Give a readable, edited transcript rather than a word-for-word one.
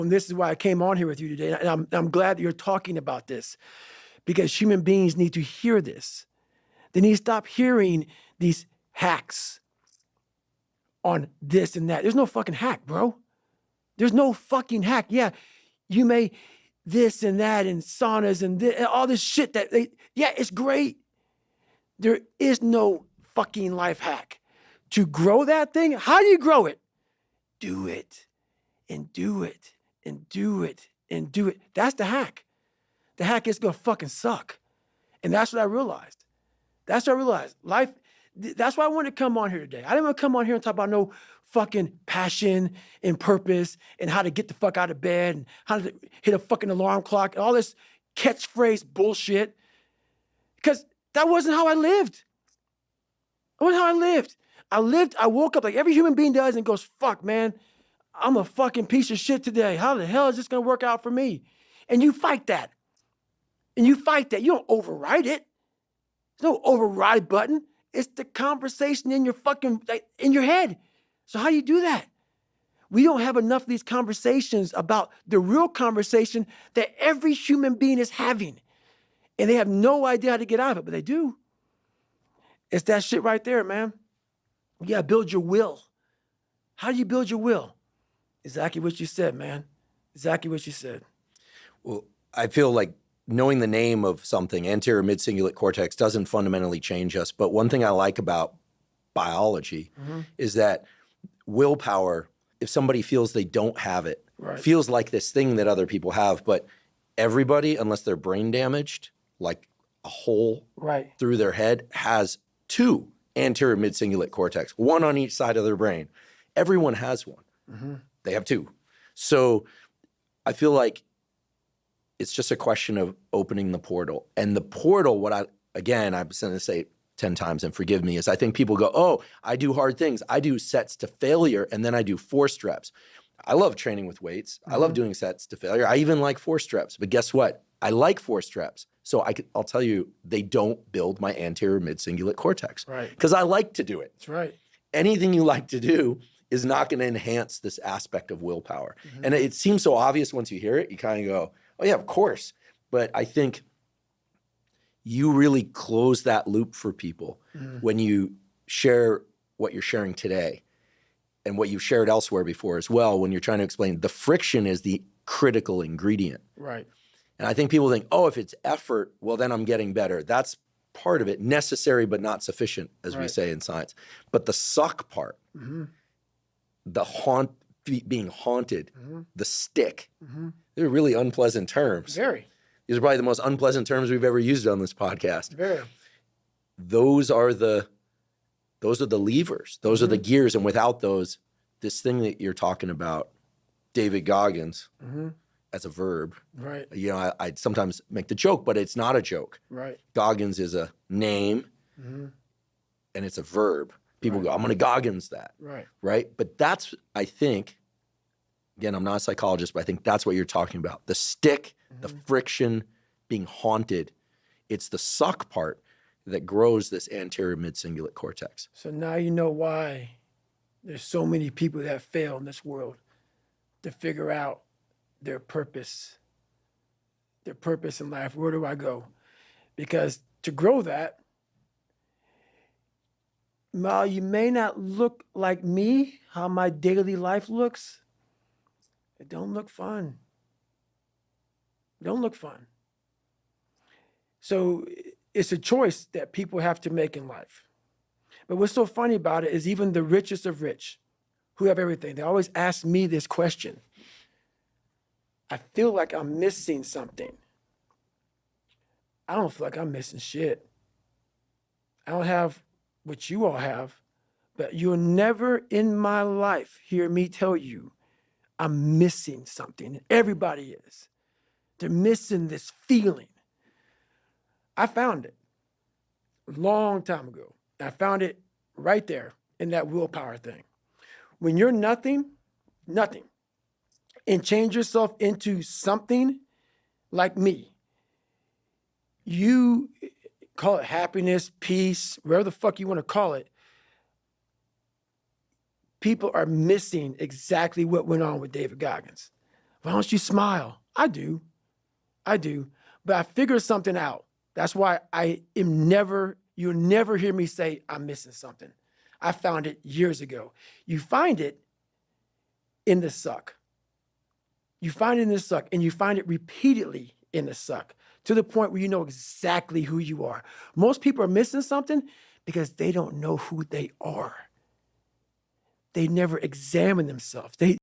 And this is why I came on here with you today. And I'm glad that you're talking about this, because human beings need to hear this. They need to stop hearing these hacks on this and that. There's no fucking hack, bro. There's no fucking hack. Yeah, you may this and that and saunas and all this shit yeah, it's great. There is no fucking life hack. To grow that thing, how do you grow it? Do it and do it and do it and do it. That's the hack. The hack is gonna fucking suck. And that's what I realized. That's what I realized. Life, that's why I wanted to come on here today. I didn't want to come on here and talk about no fucking passion and purpose and how to get the fuck out of bed and how to hit a fucking alarm clock and all this catchphrase bullshit. Because that wasn't how I lived. That wasn't how I lived. I woke up like every human being does and goes, fuck, man, I'm a fucking piece of shit today. How the hell is this going to work out for me? And you fight that. And you fight that. You don't override it. There's no override button. It's the conversation in your fucking, in your head. So how do you do that? We don't have enough of these conversations about the real conversation that every human being is having. And they have no idea how to get out of it, but they do. It's that shit right there, man. You gotta build your will. How do you build your will? Exactly what you said, man. Exactly what you said. Well, I feel like knowing the name of something, anterior mid-cingulate cortex, doesn't fundamentally change us. But one thing I like about biology is that willpower, if somebody feels they don't have it, feels like this thing that other people have, but everybody, unless they're brain damaged, like a hole through their head, has two anterior mid-cingulate cortex, one on each side of their brain. Everyone has one. They have two. So I feel like it's just a question of opening the portal. And the portal, I'm going to say 10 times and forgive me, is I think people go, oh, I do hard things. I do sets to failure, and then I do forced reps. I love training with weights. I love doing sets to failure. I even like forced reps. But guess what? I like forced reps. So I'll tell you, they don't build my anterior mid-cingulate cortex. Because I like to do it. That's right. Anything you like to do is not going to enhance this aspect of willpower. And it seems so obvious once you hear it. You kind of go, oh yeah, of course. But I think you really close that loop for people when you share what you're sharing today and what you've shared elsewhere before as well, when you're trying to explain the friction is the critical ingredient. Right. And I think people think, oh, if it's effort, well, then I'm getting better. That's part of it, necessary but not sufficient, as we say in science. But the suck part, the being haunted, the stick, they're really unpleasant terms. Very. These are probably the most unpleasant terms we've ever used on this podcast. Very. Those are the levers. Those are the gears. And without those, this thing that you're talking about, David Goggins, as a verb. Right. You know, I sometimes make the joke, but it's not a joke. Right. Goggins is a name and it's a verb. People go, I'm going to Goggins that. Right. Right. But that's, I think, again, I'm not a psychologist, but I think that's what you're talking about. The stick, the friction, being haunted. It's the suck part that grows this anterior mid-cingulate cortex. So now you know why there's so many people that fail in this world to figure out their purpose in life. Where do I go? Because to grow that, while you may not look like me, how my daily life looks, it don't look fun. It don't look fun. So it's a choice that people have to make in life. But what's so funny about it is even the richest of rich, who have everything, they always ask me this question. I feel like I'm missing something. I don't feel like I'm missing shit. I don't have what you all have, but you'll never in my life hear me tell you I'm missing something. Everybody is. They're missing this feeling. I found it a long time ago. I found it right there in that willpower thing. When you're nothing, and change yourself into something like me, you call it happiness, peace, whatever the fuck you want to call it, people are missing exactly what went on with David Goggins. Why don't you smile? I do. But I figured something out. That's why you'll never hear me say I'm missing something. I found it years ago. You find it in the suck. You find it in the suck, and you find it repeatedly in the suck to the point where you know exactly who you are. Most people are missing something because they don't know who they are. They never examine themselves.